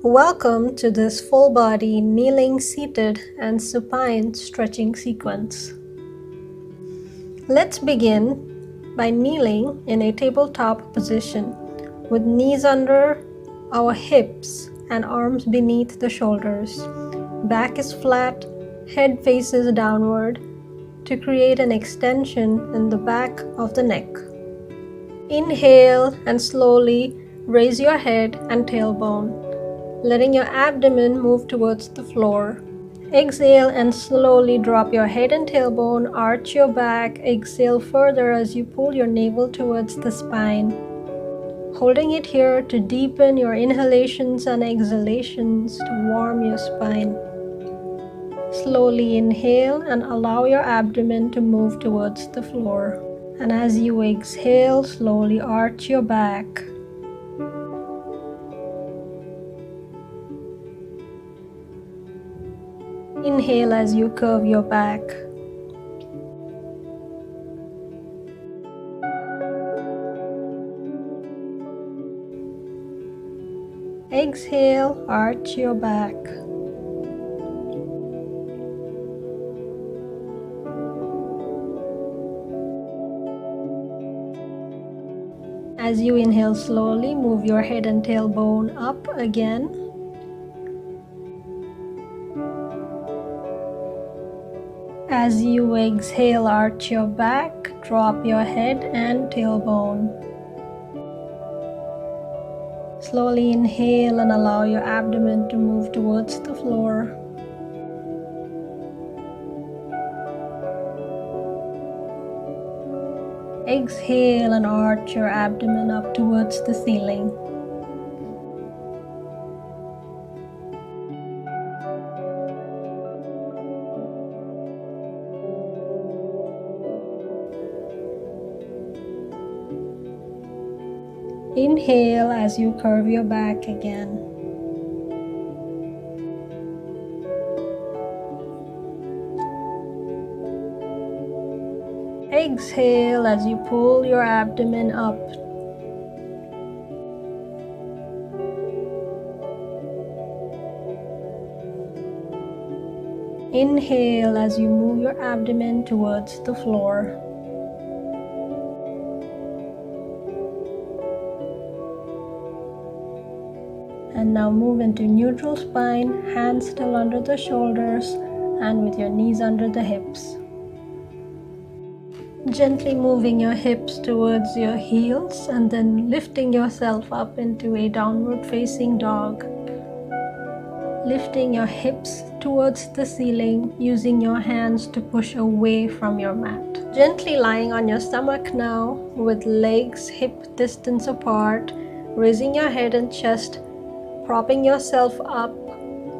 Welcome to this full body kneeling, seated and supine stretching sequence. Let's begin by kneeling in a tabletop position with knees under our hips and arms beneath the shoulders. Back is flat, head faces downward to create an extension in the back of the neck. Inhale and slowly raise your head and tailbone, letting your abdomen move towards the floor. Exhale and slowly drop your head and tailbone, arch your back, exhale further as you pull your navel towards the spine. Holding it here to deepen your inhalations and exhalations to warm your spine. Slowly inhale and allow your abdomen to move towards the floor. And as you exhale, slowly arch your back. Inhale as you curve your back. Exhale, arch your back. As you inhale slowly, move your head and tailbone up again. As you exhale, arch your back, drop your head and tailbone. Slowly inhale and allow your abdomen to move towards the floor. Exhale and arch your abdomen up towards the ceiling. Inhale as you curve your back again. Exhale as you pull your abdomen up. Inhale as you move your abdomen towards the floor. And now move into neutral spine, hands still under the shoulders and with your knees under the hips. Gently moving your hips towards your heels and then lifting yourself up into a downward facing dog. Lifting your hips towards the ceiling, using your hands to push away from your mat. Gently lying on your stomach now with legs hip distance apart, raising your head and chest, propping yourself up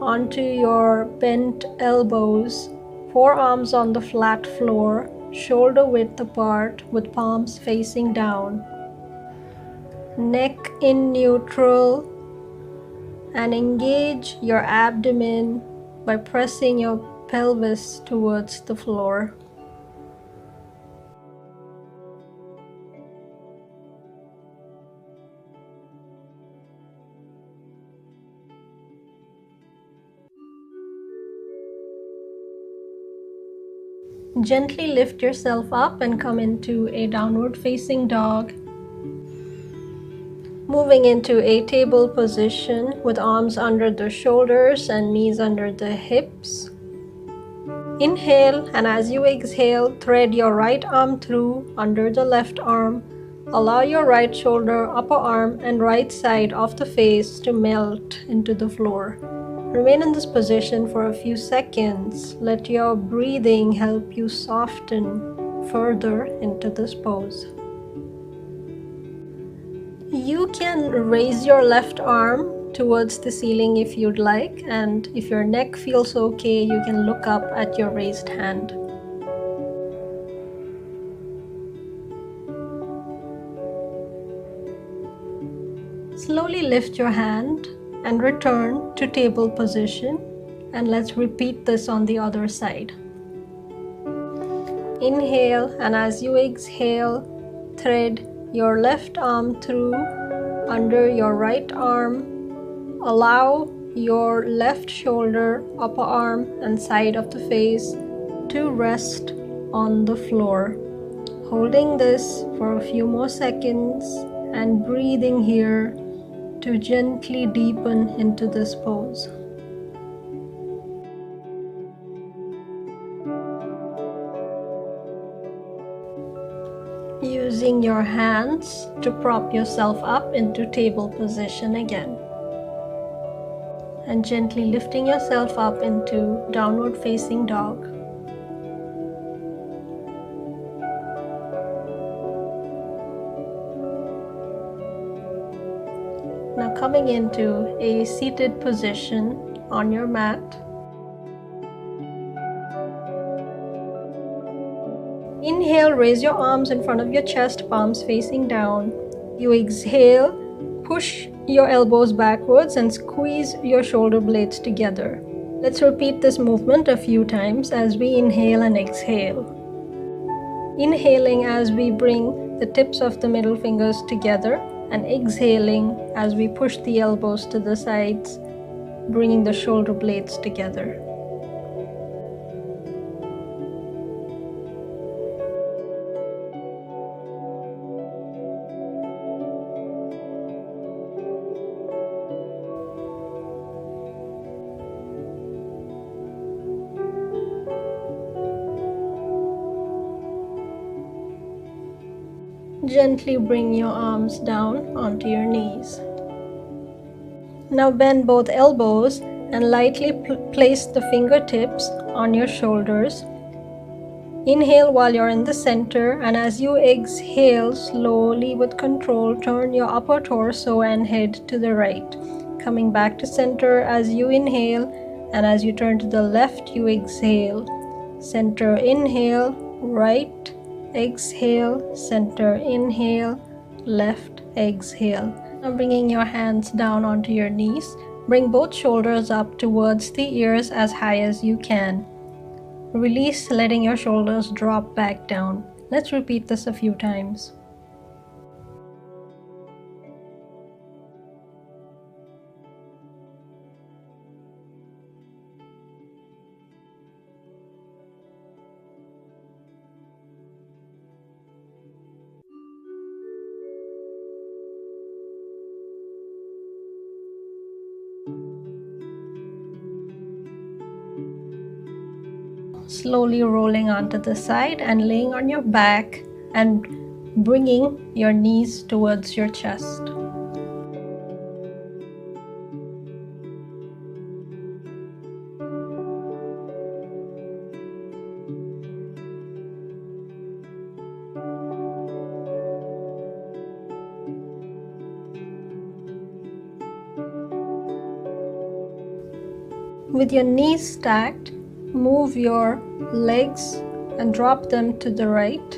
onto your bent elbows, forearms on the flat floor, shoulder width apart with palms facing down. Neck in neutral, and engage your abdomen by pressing your pelvis towards the floor. Gently lift yourself up and come into a downward facing dog. Moving into a table position with arms under the shoulders and knees under the hips. Inhale, and as you exhale, thread your right arm through under the left arm. Allow your right shoulder, upper arm and right side of the face to melt into the floor. Remain in this position for a few seconds. Let your breathing help you soften further into this pose. You can raise your left arm towards the ceiling if you'd like, and if your neck feels okay, you can look up at your raised hand. Slowly lift your hand and return to table position, and let's repeat this on the other side. Inhale, and as you exhale, thread your left arm through under your right arm Allow your left shoulder, upper arm, and side of the face to rest on the floor. Holding this for a few more seconds and breathing here to gently deepen into this pose. Using your hands to prop yourself up into table position again. And gently lifting yourself up into downward facing dog. Now coming into a seated position on your mat. Inhale, raise your arms in front of your chest, palms facing down. You exhale, push your elbows backwards and squeeze your shoulder blades together. Let's repeat this movement a few times as we inhale and exhale. Inhaling as we bring the tips of the middle fingers together and exhaling as we push the elbows to the sides, bringing the shoulder blades together. Gently bring your arms down onto your knees. Now bend both elbows and lightly place the fingertips on your shoulders. Inhale while you're in the center, and as you exhale, slowly with control, turn your upper torso and head to the right. Coming back to center as you inhale, and as you turn to the left, you exhale. Center, inhale, right, exhale, center, inhale, left, exhale. Now bringing your hands down onto your knees, bring both shoulders up towards the ears as high as you can. Release, letting your shoulders drop back down. Let's repeat this a few times. Slowly rolling onto the side and laying on your back and bringing your knees towards your chest. With your knees stacked, move your legs and drop them to the right,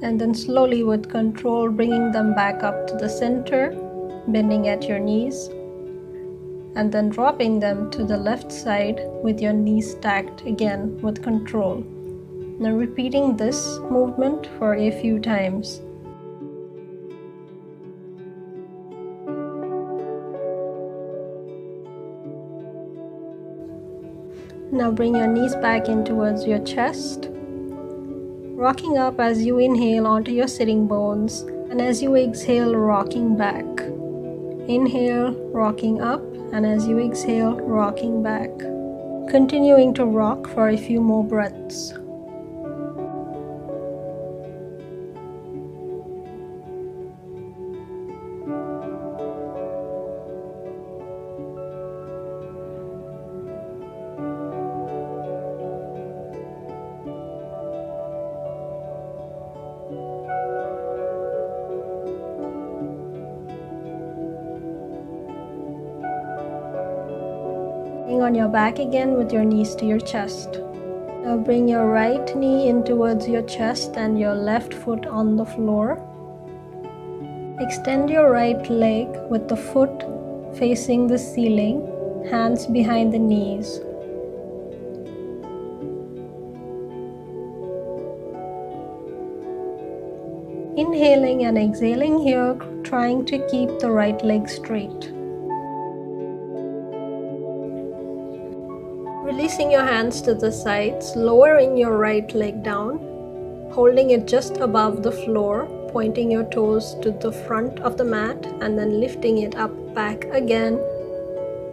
and then slowly with control bringing them back up to the center, bending at your knees, and then dropping them to the left side with your knees stacked again with control. Now repeating this movement for a few times. Now bring your knees back in towards your chest, rocking up as you inhale onto your sitting bones, and as you exhale, rocking back. Inhale, rocking up, and as you exhale, rocking back. Continuing to rock for a few more breaths. On your back again with your knees to your chest. Now bring your right knee in towards your chest and your left foot on the floor. Extend your right leg with the foot facing the ceiling, hands behind the knees. Inhaling and exhaling here, trying to keep the right leg straight. Releasing your hands to the sides, lowering your right leg down, holding it just above the floor, pointing your toes to the front of the mat, and then lifting it up back again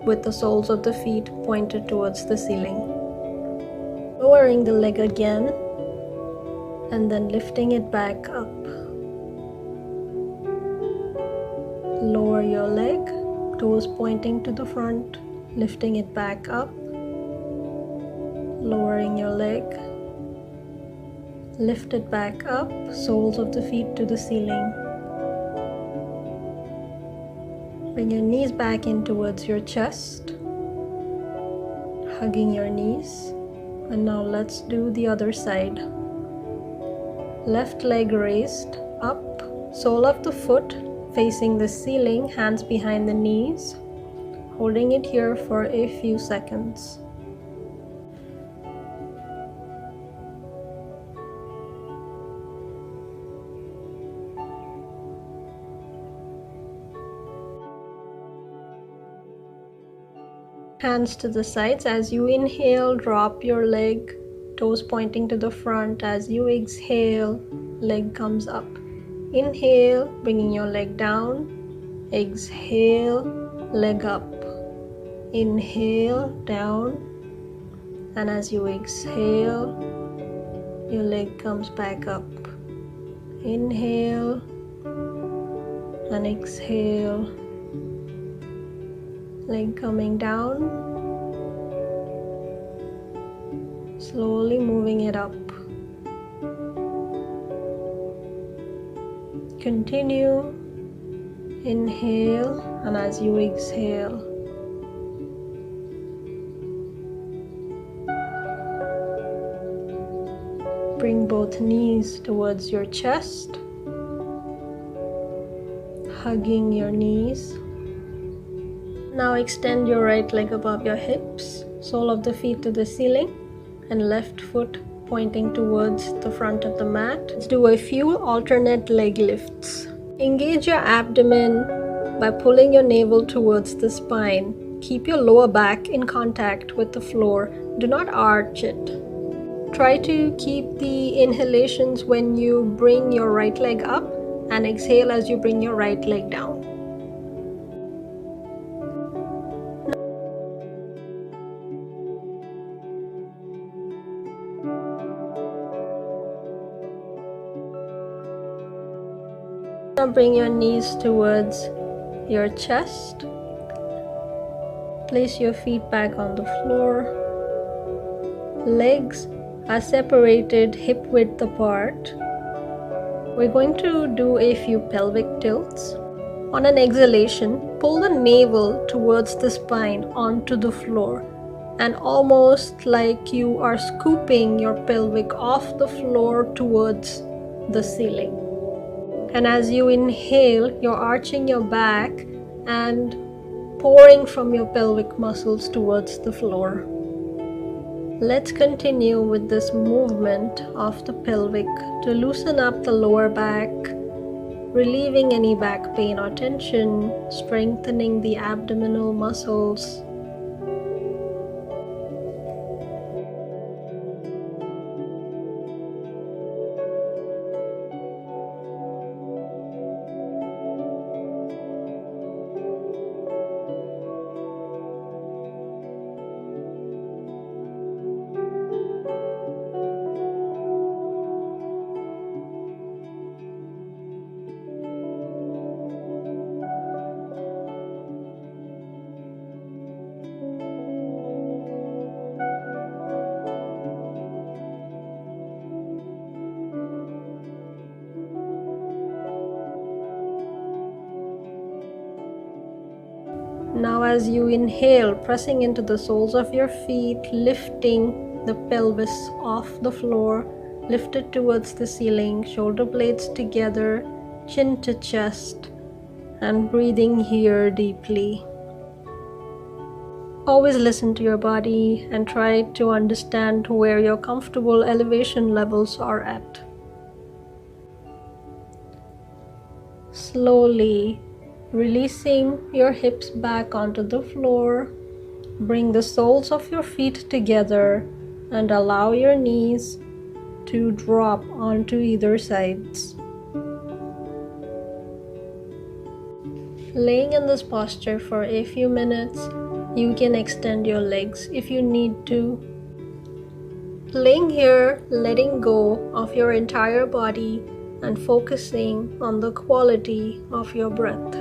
with the soles of the feet pointed towards the ceiling. Lowering the leg again, and then lifting it back up. Lower your leg, toes pointing to the front, lifting it back up. Lowering your leg, lift it back up, soles of the feet to the ceiling. Bring your knees back in towards your chest, hugging your knees. And now let's do the other side. Left leg raised up, sole of the foot facing the ceiling, hands behind the knees, holding it here for a few seconds. Hands to the sides. As you inhale, drop your leg, toes pointing to the front. As you exhale, leg comes up. Inhale, bringing your leg down. Exhale, leg up. Inhale, down. And as you exhale, your leg comes back up. Inhale and exhale. Leg coming down, slowly moving it up. Continue, inhale, and as you exhale, bring both knees towards your chest, hugging your knees. Now extend your right leg above your hips, sole of the feet to the ceiling, and left foot pointing towards the front of the mat. Let's do a few alternate leg lifts. Engage your abdomen by pulling your navel towards the spine. Keep your lower back in contact with the floor. Do not arch it. Try to keep the inhalations when you bring your right leg up, and exhale as you bring your right leg down. Now bring your knees towards your chest. Place your feet back on the floor. Legs are separated hip width apart. We're going to do a few pelvic tilts. On an exhalation, pull the navel towards the spine onto the floor, and almost like you are scooping your pelvic off the floor towards the ceiling. And as you inhale, you're arching your back and pouring from your pelvic muscles towards the floor. Let's continue with this movement of the pelvic to loosen up the lower back, relieving any back pain or tension, strengthening the abdominal muscles. Now as you inhale, pressing into the soles of your feet, lifting the pelvis off the floor, lift it towards the ceiling, shoulder blades together, chin to chest, and breathing here deeply. Always listen to your body and try to understand where your comfortable elevation levels are at. Slowly releasing your hips back onto the floor, Bring the soles of your feet together and allow your knees to drop onto either sides. Laying in this posture for a few minutes, you can extend your legs if you need to. Laying here, letting go of your entire body and focusing on the quality of your breath.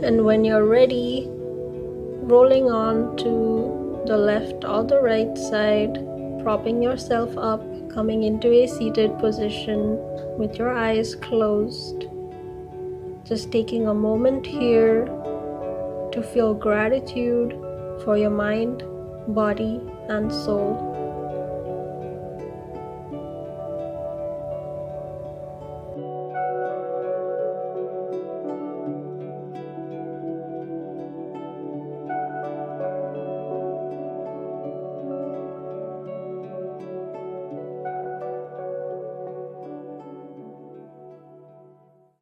And when you're ready, rolling on to the left or the right side, propping yourself up, coming into a seated position with your eyes closed. Just taking a moment here to feel gratitude for your mind, body, and soul.